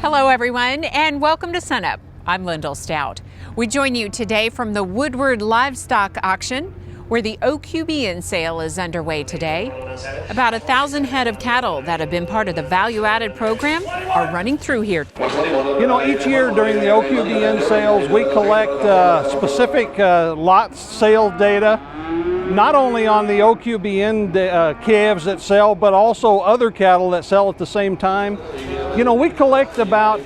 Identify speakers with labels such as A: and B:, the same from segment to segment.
A: Hello everyone and welcome to SUNUP. I'm Lyndall Stout. We join you today from the Woodward livestock auction where the OQBN sale is underway today. About 1,000 head of cattle that have been part of the value-added program are running through here.
B: You know, each year during the OQBN sales, we collect specific lot sale data, not only on the OQBN calves that sell, but also other cattle that sell at the same time. You know, we collect about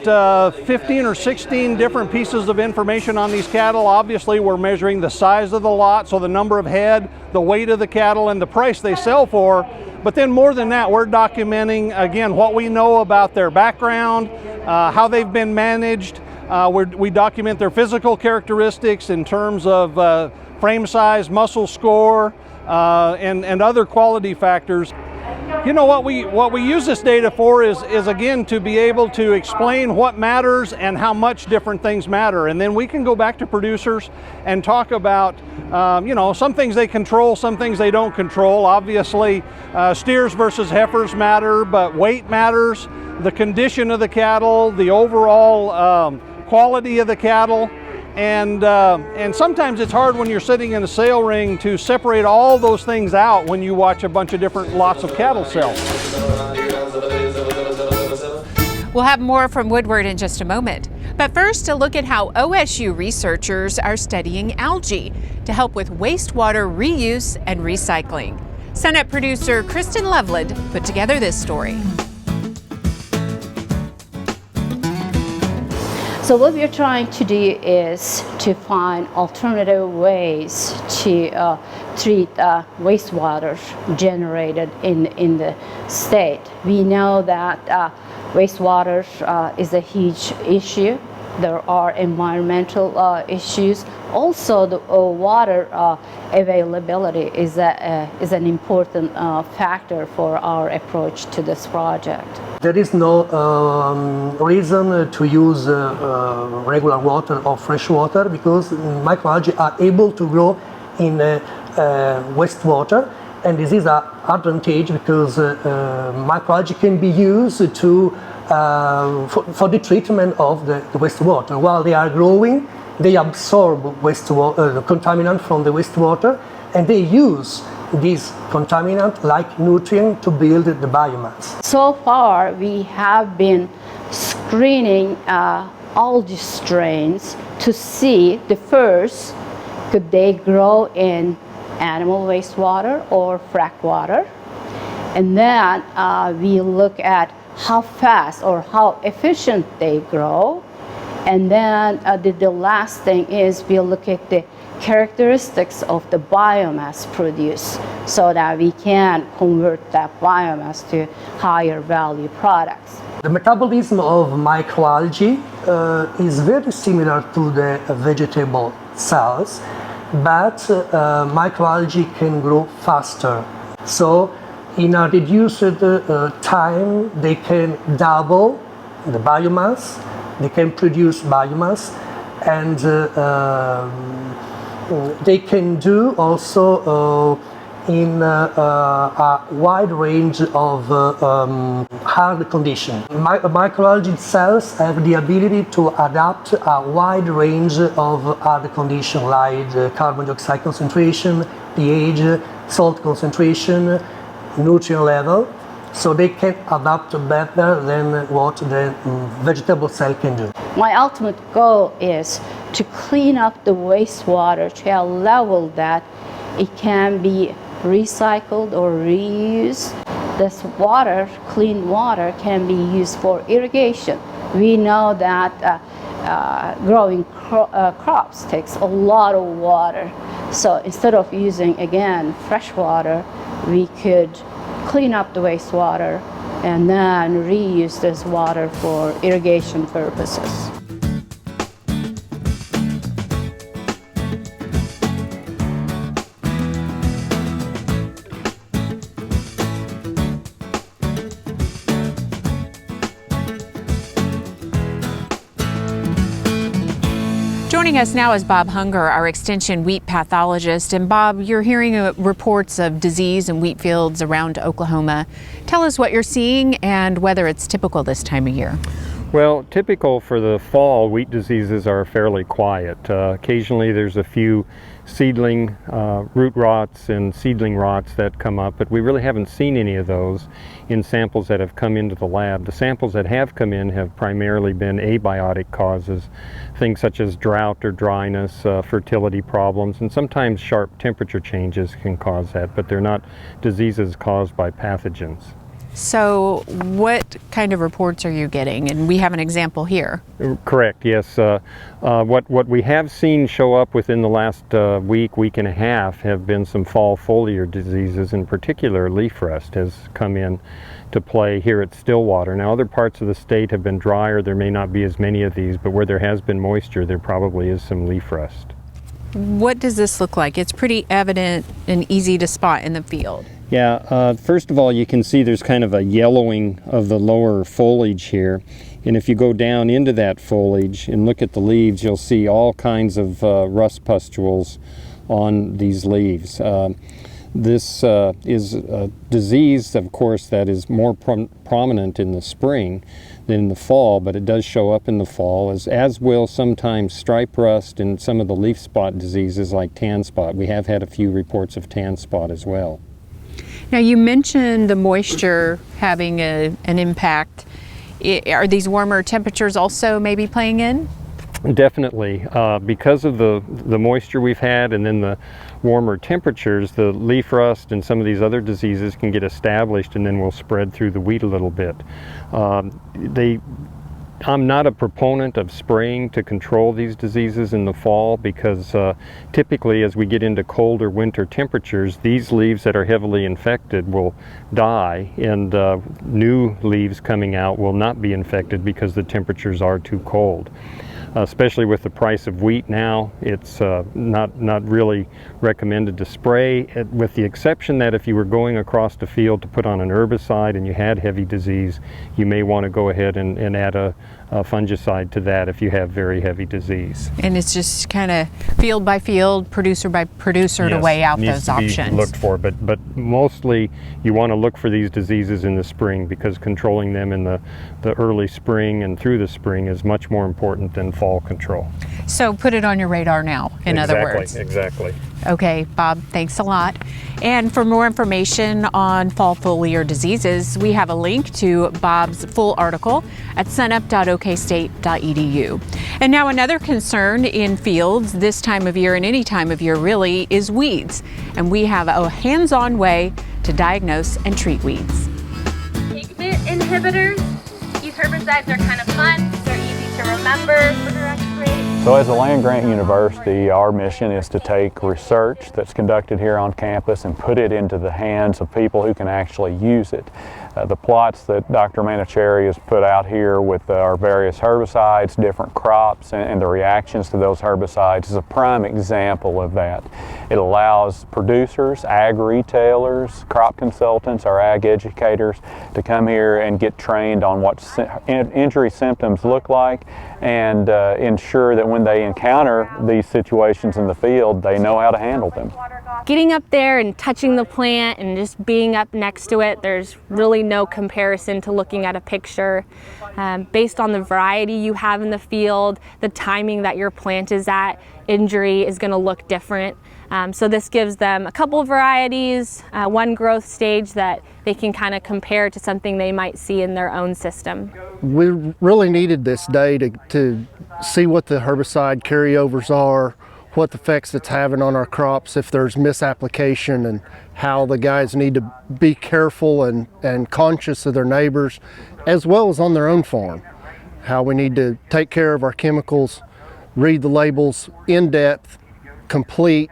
B: 15 or 16 different pieces of information on these cattle. Obviously, we're measuring the size of the lot, so the number of head, the weight of the cattle, and the price they sell for. But then more than that, we're documenting, again, what we know about their background, how they've been managed. We document their physical characteristics in terms of frame size, muscle score, and other quality factors. You know, what we use this data for is again to be able to explain what matters and how much different things matter, and then we can go back to producers and talk about you know, some things they control, some things they don't control. Obviously, steers versus heifers matter, but weight matters, the condition of the cattle, the overall quality of the cattle. And sometimes it's hard when you're sitting in a sale ring to separate all those things out when you watch a bunch of different lots of cattle sell.
A: We'll have more from Woodward in just a moment. But first, a look at how OSU researchers are studying algae to help with wastewater reuse and recycling. SUNUP producer Kristen Loveland put together this story.
C: So what we're trying to do is to find alternative ways to treat wastewater generated in the state. We know that wastewater is a huge issue. There are environmental issues. Also, the water availability is an important factor for our approach to this project.
D: There is no reason to use regular water or fresh water because microalgae are able to grow in wastewater, and this is an advantage because microalgae can be used to for the treatment of the wastewater. While they are growing, they absorb wastewater, contaminant from the wastewater, and they use this contaminant like nutrient to build the biomass.
C: So far, we have been screening algae strains to see the first, could they grow in animal wastewater or frack water? And then we look at how fast or how efficient they grow. And then the last thing is we look at the characteristics of the biomass produced so that we can convert that biomass to higher value products.
D: The metabolism of microalgae is very similar to the vegetable cells, but microalgae can grow faster. So in a reduced time, they can double the biomass, they can produce biomass, and they can do also in a wide range of hard conditions. Microalgae cells have the ability to adapt a wide range of hard conditions like carbon dioxide concentration, pH, salt concentration, nutrient level, so they can adapt better than what the vegetable cell can do.
C: My ultimate goal is to clean up the wastewater to a level that it can be recycled or reused. This water, clean water, can be used for irrigation. We know that growing crops takes a lot of water. So instead of using, again, fresh water, we could clean up the wastewater and then reuse this water for irrigation purposes.
A: Joining us now is Bob Hunger, our extension wheat pathologist. And Bob, you're hearing reports of disease in wheat fields around Oklahoma. Tell us what you're seeing and whether it's typical this time of year.
E: Well, typical for the fall, wheat diseases are fairly quiet. Occasionally there's a few seedling root rots and seedling rots that come up, but we really haven't seen any of those in samples that have come into the lab. The samples that have come in have primarily been abiotic causes, things such as drought or dryness, fertility problems, and sometimes sharp temperature changes can cause that, but they're not diseases caused by pathogens.
A: So what kind of reports are you getting? And we have an example here.
E: Correct, yes. What we have seen show up within the last week and a half have been some fall foliar diseases. In particular, leaf rust has come in to play here at Stillwater. Now, other parts of the state have been drier. There may not be as many of these, but where there has been moisture, there probably is some leaf rust.
A: What does this look like? It's pretty evident and easy to spot in the field.
E: Yeah, first of all, you can see there's kind of a yellowing of the lower foliage here. And if you go down into that foliage and look at the leaves, you'll see all kinds of rust pustules on these leaves. This is a disease, of course, that is more prominent in the spring than in the fall, but it does show up in the fall, as will sometimes stripe rust and some of the leaf spot diseases like tan spot. We have had a few reports of tan spot as well.
A: Now, you mentioned the moisture having an impact. Are these warmer temperatures also maybe playing in?
E: Definitely. Because of the moisture we've had and then the warmer temperatures, the leaf rust and some of these other diseases can get established and then will spread through the wheat a little bit. I'm not a proponent of spraying to control these diseases in the fall because typically as we get into colder winter temperatures, these leaves that are heavily infected will die, and new leaves coming out will not be infected because the temperatures are too cold. Especially with the price of wheat now, it's not really recommended to spray, with the exception that if you were going across the field to put on an herbicide and you had heavy disease, you may want to go ahead and add a fungicide to that if you have very heavy disease.
A: And it's just kind of field by field, producer by producer, yes, to weigh out those options.
E: Needs to be looked for, but mostly you want to look for these diseases in the spring because controlling them in the early spring and through the spring is much more important than fall control.
A: So put it on your radar now, in other words.
E: Exactly.
A: Okay, Bob, thanks a lot. And for more information on fall foliar diseases, we have a link to Bob's full article at sunup.okstate.edu. And now another concern in fields this time of year and any time of year really is weeds. And we have a hands-on way to diagnose and treat weeds.
F: Pigment inhibitors. These herbicides are kind of fun. They're easy to remember for direct spraying.
G: So as a land-grant university, our mission is to take research that's conducted here on campus and put it into the hands of people who can actually use it. The plots that Dr. Manicherry has put out here with our various herbicides, different crops, and the reactions to those herbicides is a prime example of that. It allows producers, ag retailers, crop consultants, our ag educators to come here and get trained on what injury symptoms look like and ensure that when they encounter these situations in the field, they know how to handle them.
F: Getting up there and touching the plant and just being up next to it, there's really no comparison to looking at a picture. Based on the variety you have in the field, the timing that your plant is at, injury is going to look different. So this gives them a couple varieties, one growth stage that they can kind of compare to something they might see in their own system.
H: We really needed this day to see what the herbicide carryovers are, what effects it's having on our crops, if there's misapplication, and how the guys need to be careful and conscious of their neighbors, as well as on their own farm. How we need to take care of our chemicals, read the labels in depth, complete,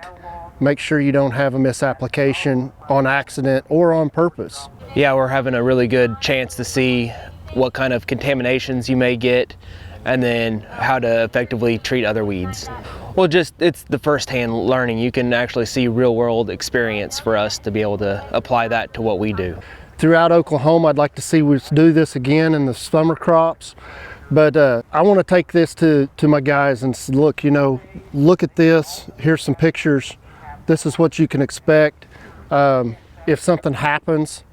H: make sure you don't have a misapplication on accident or on purpose.
I: Yeah, we're having a really good chance to see what kind of contaminations you may get and then how to effectively treat other weeds. Well, it's the first-hand learning. You can actually see real-world experience for us to be able to apply that to what we do.
H: Throughout Oklahoma, I'd like to see us do this again in the summer crops. But I want to take this to my guys and say, look, look at this. Here's some pictures. This is what you can expect. If something happens,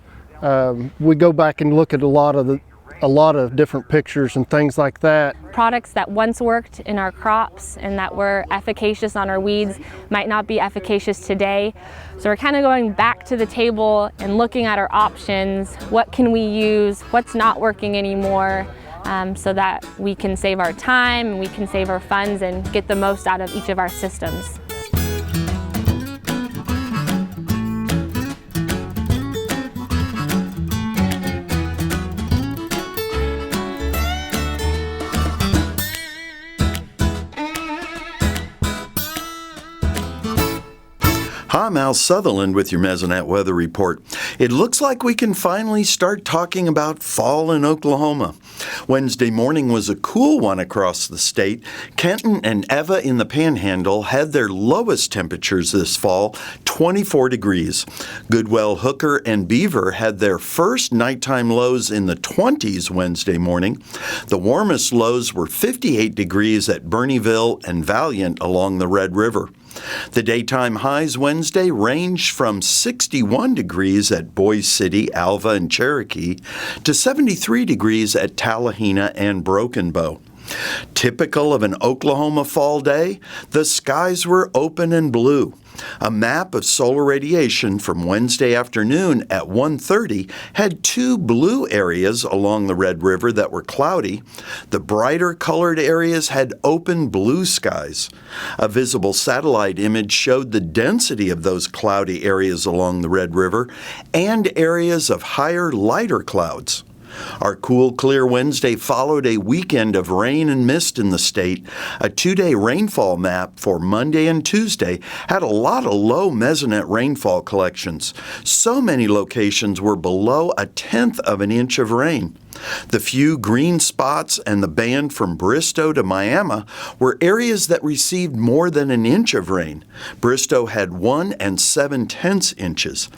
H: we go back and look at a lot of the a lot of different pictures and things like that.
F: Products that once worked in our crops and that were efficacious on our weeds might not be efficacious today. So we're kind of going back to the table and looking at our options. What can we use? What's not working anymore? So that we can save our time and we can save our funds and get the most out of each of our systems.
J: Hi, I'm Al Sutherland with your Mesonet weather report. It looks like we can finally start talking about fall in Oklahoma. Wednesday morning was a cool one across the state. Kenton and Eva in the Panhandle had their lowest temperatures this fall, 24 degrees. Goodwell, Hooker, and Beaver had their first nighttime lows in the 20s Wednesday morning. The warmest lows were 58 degrees at Bernieville and Valiant along the Red River. The daytime highs Wednesday ranged from 61 degrees at Boise City, Alva, and Cherokee to 73 degrees at Tallahena and Broken Bow. Typical of an Oklahoma fall day, the skies were open and blue. A map of solar radiation from Wednesday afternoon at 1:30 had two blue areas along the Red River that were cloudy. The brighter colored areas had open blue skies. A visible satellite image showed the density of those cloudy areas along the Red River and areas of higher, lighter clouds. Our cool, clear Wednesday followed a weekend of rain and mist in the state. A two-day rainfall map for Monday and Tuesday had a lot of low Mesonet rainfall collections. So many locations were below 1/10 of an inch of rain. The few green spots and the band from Bristow to Miami were areas that received more than an inch of rain. Bristow had 1 7/10 inches.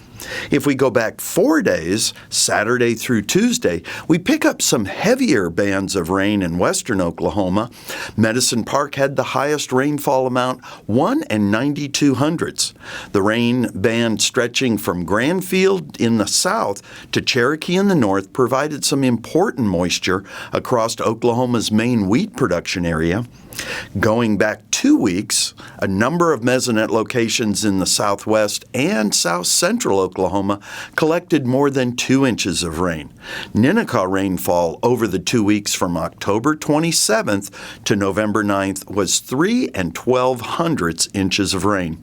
J: If we go back 4 days, Saturday through Tuesday, we pick up some heavier bands of rain in western Oklahoma. Medicine Park had the highest rainfall amount, 1 92/100. The rain band stretching from Granfield in the south to Cherokee in the north provided some important moisture across Oklahoma's main wheat production area. Going back 2 weeks, a number of Mesonet locations in the southwest and south central Oklahoma collected more than 2 inches of rain. Ninnekah rainfall over the 2 weeks from October 27th to November 9th was 3 12/100 inches of rain.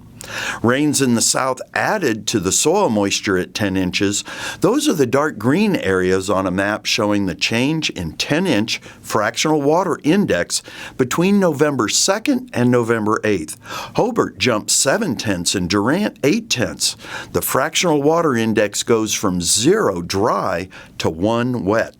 J: Rains in the south added to the soil moisture at 10 inches. Those are the dark green areas on a map showing the change in 10-inch fractional water index between November 2nd and November 8th. Hobart jumped 7/10 and Durant 8/10. The fractional water index goes from 0 dry to 1 wet.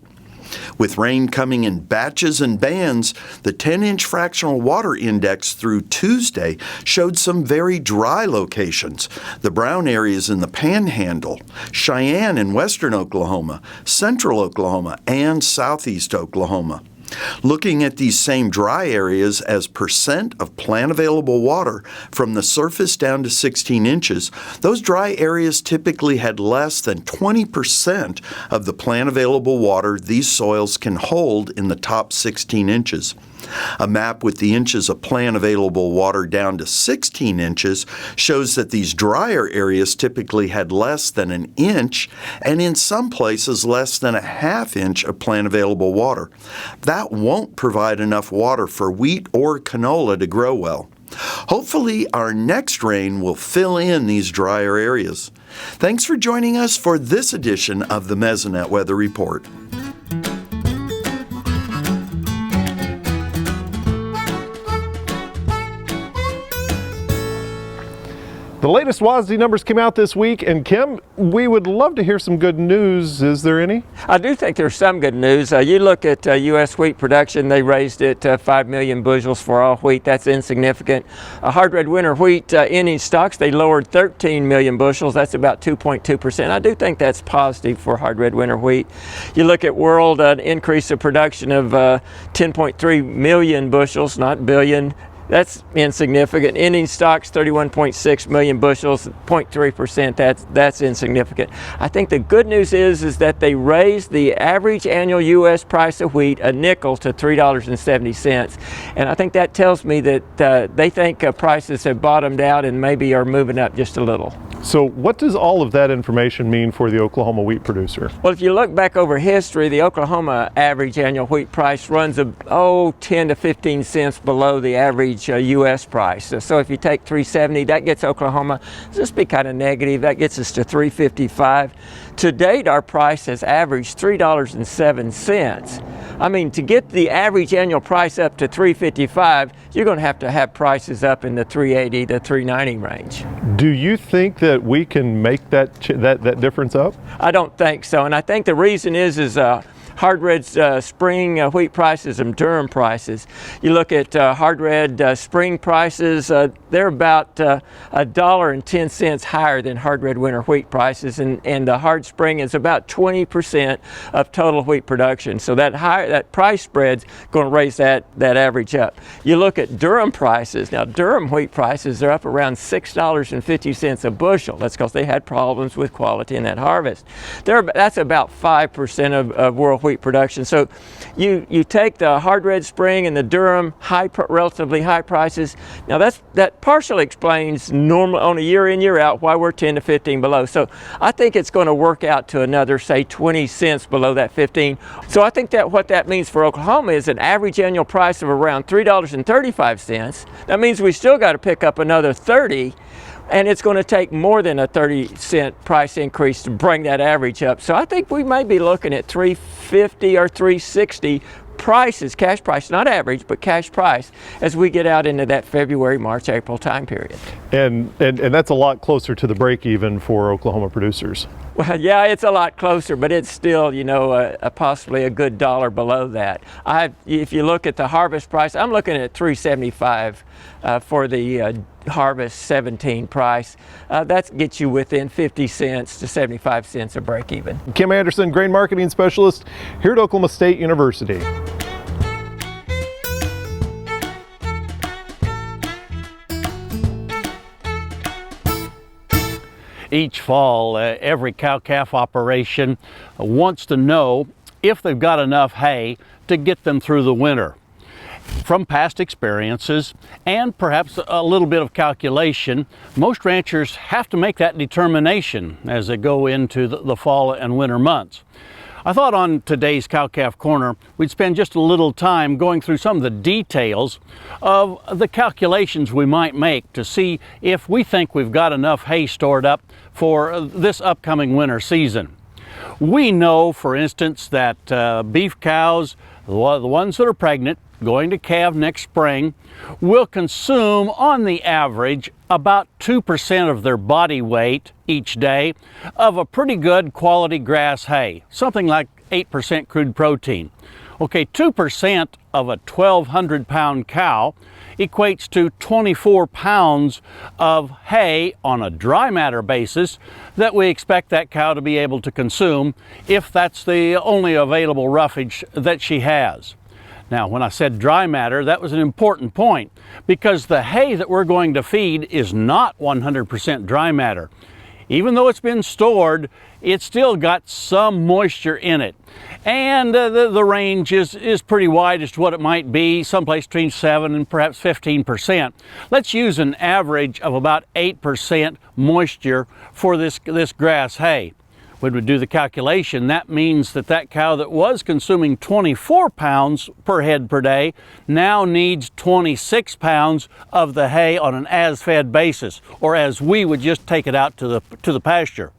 J: With rain coming in batches and bands, the 10-inch fractional water index through Tuesday showed some very dry locations. The brown areas in the Panhandle, Cheyenne in western Oklahoma, central Oklahoma, and southeast Oklahoma. Looking at these same dry areas as percent of plant available water from the surface down to 16 inches, those dry areas typically had less than 20% of the plant available water these soils can hold in the top 16 inches. A map with the inches of plant available water down to 16 inches shows that these drier areas typically had less than an inch and in some places less than a half inch of plant available water. That won't provide enough water for wheat or canola to grow well. Hopefully our next rain will fill in these drier areas. Thanks for joining us for this edition of the Mesonet Weather Report.
K: The latest WASDE numbers came out this week, and Kim, we would love to hear some good news. Is there any?
L: I do think there's some good news. You look at U.S. wheat production, they raised it 5 million bushels for all wheat. That's insignificant. Hard red winter wheat ending stocks, they lowered 13 million bushels. That's about 2.2%. I do think that's positive for hard red winter wheat. You look at world increase of production of 10.3 million bushels, not billion. That's insignificant. Ending stocks 31.6 million bushels, 0.3%. That's insignificant. I think the good news is that they raised the average annual U.S. price of wheat a nickel to $3.70, and I think that tells me that they think prices have bottomed out and maybe are moving up just a little.
K: So what does all of that information mean for the Oklahoma wheat producer?
L: Well, if you look back over history, the Oklahoma average annual wheat price runs 10 to 15 cents below the average U.S. price. So if you take 370, that gets Oklahoma, just be kind of negative, that gets us to 355. To date, our price has averaged $3.07. I mean, to get the average annual price up to 355, you're going to have prices up in the 380 to 390 range.
K: Do you think that we can make that difference up?
L: I don't think so, and I think the reason is hard red spring wheat prices and durum prices. You look at hard red spring prices, they're about $1.10 higher than hard red winter wheat prices, and the hard spring is about 20% of total wheat production. So that price spread's going to raise that average up. You look at durum prices. Now durum wheat prices are up around $6.50 a bushel. That's because they had problems with quality in that harvest. That's about 5% of world wheat production. So you take the hard red spring and the durum relatively high prices. Now that partially explains normal on a year in year out why we're 10 to 15 below. So I think it's going to work out to another, say, 20 cents below that 15. So I think that what that means for Oklahoma is an average annual price of around $3.35. That means we still got to pick up another 30. And it's going to take more than a 30-cent price increase to bring that average up. So I think we may be looking at 350 or 360 prices, cash price, not average, but cash price, as we get out into that February, March, April time period.
K: And that's a lot closer to the break even for Oklahoma producers.
L: Well, yeah, it's a lot closer, but it's still, possibly a good dollar below that. If you look at the harvest price, I'm looking at $3.75 for the harvest 17 price. That gets you within 50 cents to 75 cents of break even.
K: Kim Anderson, grain marketing specialist here at Oklahoma State University.
M: Each fall, every cow-calf operation wants to know if they've got enough hay to get them through the winter. From past experiences and perhaps a little bit of calculation, most ranchers have to make that determination as they go into the fall and winter months. I thought on today's Cow-Calf Corner, we'd spend just a little time going through some of the details of the calculations we might make to see if we think we've got enough hay stored up for this upcoming winter season. We know, for instance, that beef cows, the ones that are pregnant, going to calve next spring, will consume on the average about 2% of their body weight each day of a pretty good quality grass hay, something like 8% crude protein. Okay, 2% of a 1,200 pound cow equates to 24 pounds of hay on a dry matter basis that we expect that cow to be able to consume if that's the only available roughage that she has. Now, when I said dry matter, that was an important point because the hay that we're going to feed is not 100% dry matter. Even though it's been stored, it's still got some moisture in it. And the range is pretty wide as to what it might be, someplace between 7 and perhaps 15%. Let's use an average of about 8% moisture for this grass hay. When we do the calculation, that means that cow that was consuming 24 pounds per head per day now needs 26 pounds of the hay on an as-fed basis, or as we would just take it out to the pasture.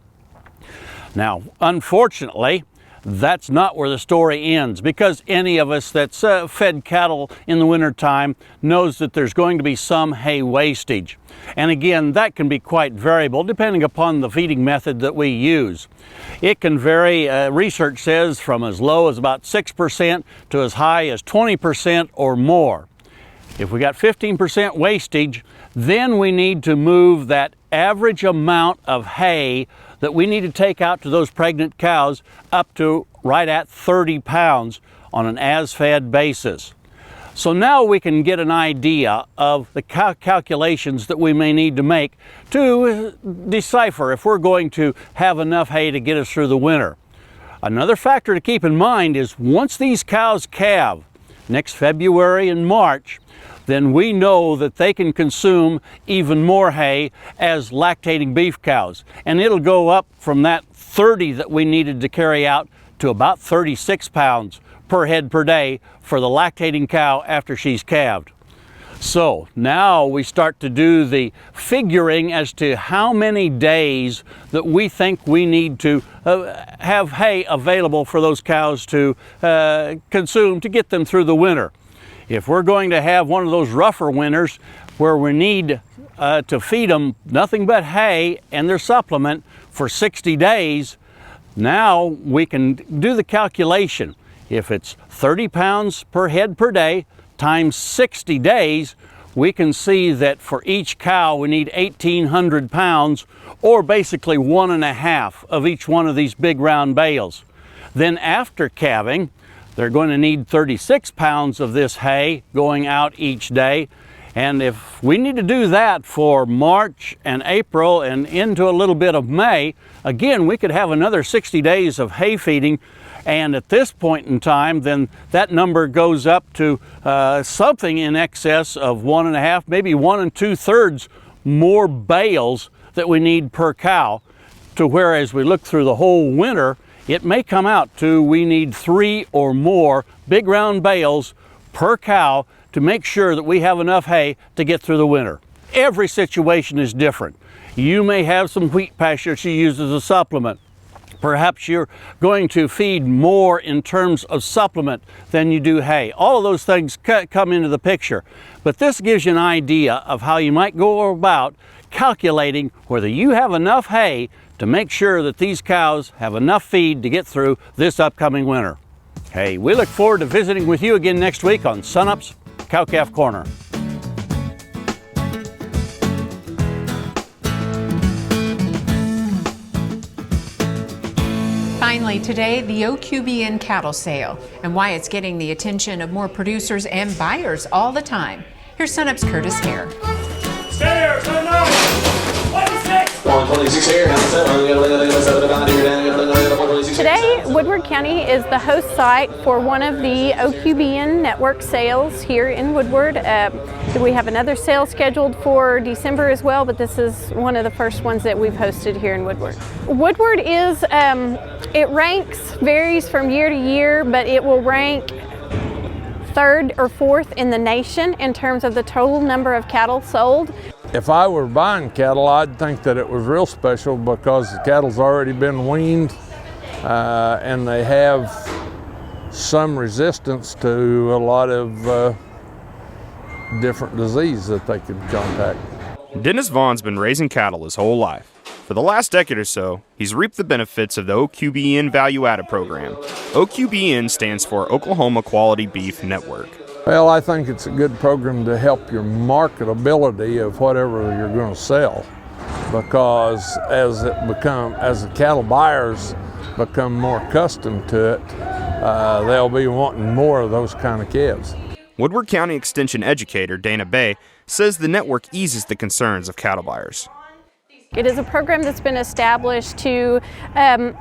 M: Now, unfortunately, that's not where the story ends, because any of us that's fed cattle in the wintertime knows that there's going to be some hay wastage. And again, that can be quite variable depending upon the feeding method that we use. It can vary, research says, from as low as about 6% to as high as 20% or more. If we got 15% wastage, then we need to move that average amount of hay that we need to take out to those pregnant cows up to right at 30 pounds on an as-fed basis. So now we can get an idea of the calculations that we may need to make to decipher if we're going to have enough hay to get us through the winter. Another factor to keep in mind is once these cows calve next February and March, then we know that they can consume even more hay as lactating beef cows. And it'll go up from that 30 that we needed to carry out to about 36 pounds per head per day for the lactating cow after she's calved. So now we start to do the figuring as to how many days that we think we need to have hay available for those cows to consume to get them through the winter. If we're going to have one of those rougher winters where we need to feed them nothing but hay and their supplement for 60 days, now we can do the calculation. If it's 30 pounds per head per day times 60 days, we can see that for each cow we need 1,800 pounds, or basically 1.5 of each one of these big round bales. Then after calving, they're going to need 36 pounds of this hay going out each day. And if we need to do that for March and April and into a little bit of May, again, we could have another 60 days of hay feeding. And at this point in time, then that number goes up to something in excess of 1.5, maybe 1 2/3 more bales that we need per cow, to where as we look through the whole winter, it may come out to we need 3 or more big round bales per cow to make sure that we have enough hay to get through the winter. Every situation is different. You may have some wheat pasture you use as a supplement. Perhaps you're going to feed more in terms of supplement than you do hay. All of those things come into the picture. But this gives you an idea of how you might go about calculating whether you have enough hay to make sure that these cows have enough feed to get through this upcoming winter. Hey, we look forward to visiting with you again next week on SUNUP's Cow-Calf Corner.
A: Finally today, the OQBN cattle sale and why it's getting the attention of more producers and buyers all the time. Here's SUNUP's Curtis Hare.
N: Stairs,
O: Today, Woodward County is the host site for one of the OQBN network sales here in Woodward. We have another sale scheduled for December as well, but this is one of the first ones that we've hosted here in Woodward. Woodward is, it ranks, varies from year to year, but it will rank 3rd or 4th in the nation in terms of the total number of cattle sold.
P: If I were buying cattle, I'd think that it was real special because the cattle's already been weaned and they have some resistance to a lot of different disease that they could contact.
Q: Dennis Vaughn's been raising cattle his whole life. For the last decade or so, he's reaped the benefits of the OQBN value-added program. OQBN stands for Oklahoma Quality Beef Network.
P: Well, I think it's a good program to help your marketability of whatever you're going to sell, because as the cattle buyers become more accustomed to it, they'll be wanting more of those kind of calves.
Q: Woodward County Extension educator Dana Bay says the network eases the concerns of cattle buyers.
O: It is a program that's been established to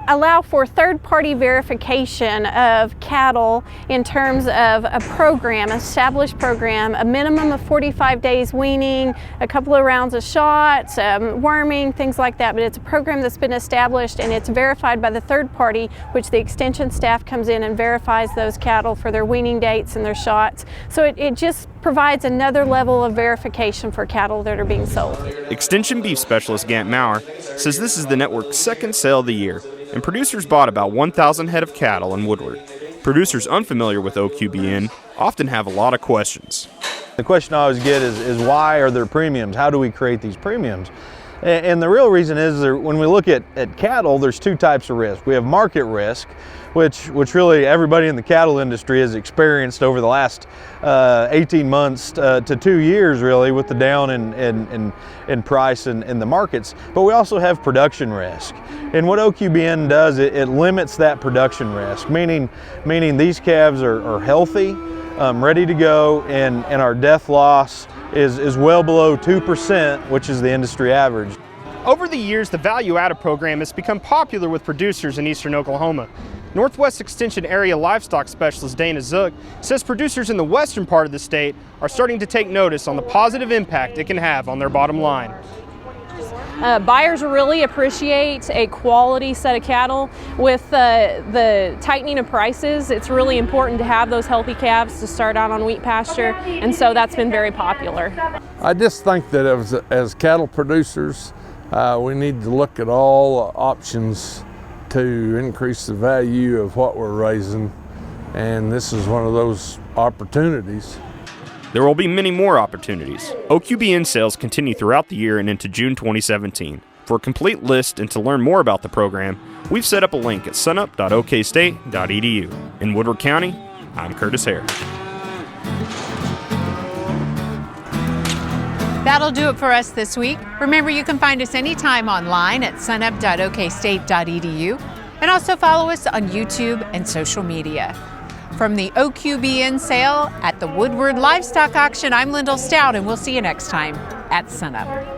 O: allow for third-party verification of cattle in terms of a program, established program, a minimum of 45 days weaning, a couple of rounds of shots, worming, things like that. But it's a program that's been established and it's verified by the third party, which the extension staff comes in and verifies those cattle for their weaning dates and their shots. So it just provides another level of verification for cattle that are being sold.
Q: Extension beef specialist Gant Maurer says this is the network's second sale of the year, and producers bought about 1,000 head of cattle in Woodward. Producers unfamiliar with OQBN often have a lot of questions.
R: The question I always get is why are there premiums? How do we create these premiums? And the real reason is when we look at cattle, there's two types of risk. We have market risk, which really everybody in the cattle industry has experienced over the last 18 months to 2 years, really, with the down in price in the markets. But we also have production risk. And what OQBN does, it limits that production risk, meaning these calves are healthy. ready to go, and our death loss is well below 2%, which is the industry average.
Q: Over the years, the value-added program has become popular with producers in eastern Oklahoma. Northwest Extension Area Livestock Specialist Dana Zook says producers in the western part of the state are starting to take notice on the positive impact it can have on their bottom line.
N: Buyers really appreciate a quality set of cattle. With the tightening of prices, it's really important to have those healthy calves to start out on wheat pasture, and so that's been very popular.
P: I just think that as cattle producers, we need to look at all options to increase the value of what we're raising, and this is one of those opportunities.
Q: There will be many more opportunities. OQBN sales continue throughout the year and into June 2017. For a complete list and to learn more about the program, we've set up a link at sunup.okstate.edu. In Woodward County, I'm Curtis Harris.
A: That'll do it for us this week. Remember, you can find us anytime online at sunup.okstate.edu, and also follow us on YouTube and social media. From the OQBN sale at the Woodward Livestock Auction, I'm Lyndall Stout, and we'll see you next time at SUNUP.